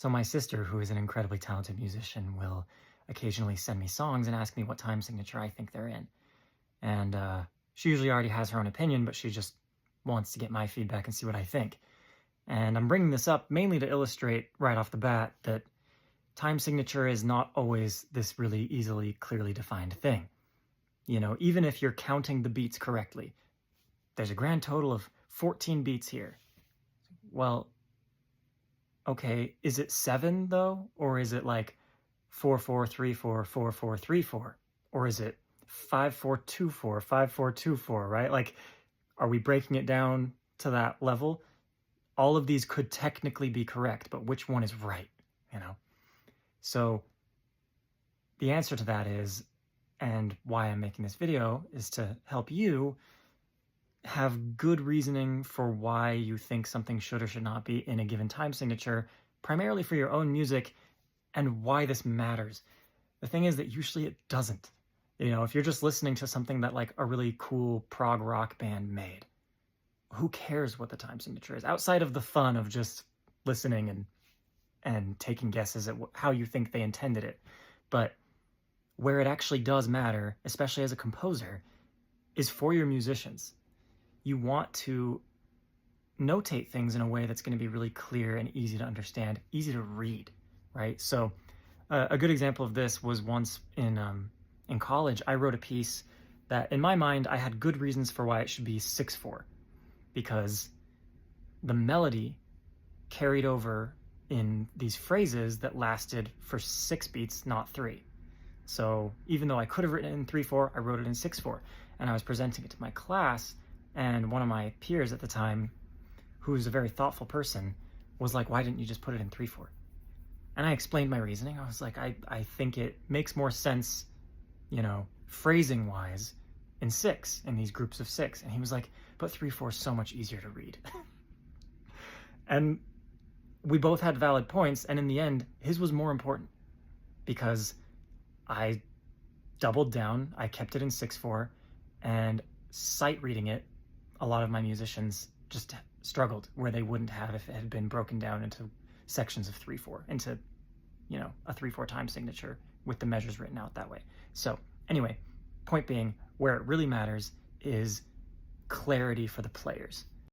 So my sister, who is an incredibly talented musician, will occasionally send me songs and ask me what time signature I think they're in. And she usually already has her own opinion, but she just wants to get my feedback and see what I think. And I'm bringing this up mainly to illustrate right off the bat that time signature is not always this really easily, clearly defined thing. You know, even if you're counting the beats correctly, there's a grand total of 14 beats here. Well, okay, is it 7 though? Or is it like 4-4-3-4, 4-4-3-4? Or is it 5-4-2-4, 5-4-2-4, right? Like, are we breaking it down to that level? All of these could technically be correct, but which one is right, you know? So the answer to that is, and why I'm making this video, is to help you have good reasoning for why you think something should or should not be in a given time signature, primarily for your own music, and why this matters. The thing is that usually it doesn't. You know, if you're just listening to something that like a really cool prog rock band made, who cares what the time signature is outside of the fun of just listening and taking guesses at how you think they intended it. But where it actually does matter, especially as a composer, is for your musicians. You want to notate things in a way that's going to be really clear and easy to understand, easy to read, right? So a good example of this was once in college, I wrote a piece that in my mind, I had good reasons for why it should be 6-4, because the melody carried over in these phrases that lasted for 6 beats, not 3. So even though I could have written it in 3-4, I wrote it in 6-4, and I was presenting it to my class, and one of my peers at the time, who's a very thoughtful person, was like, why didn't you just put it in 3-4? And I explained my reasoning. I was like, I think it makes more sense, you know, phrasing wise, in 6, in these groups of 6. And he was like, but 3-4 is so much easier to read. And we both had valid points, and in the end, his was more important, because I doubled down, I kept it in 6-4, and sight reading it, a lot of my musicians just struggled where they wouldn't have if it had been broken down into sections of 3-4, into, you know, a 3-4 time signature with the measures written out that way. So anyway, point being, where it really matters is clarity for the players.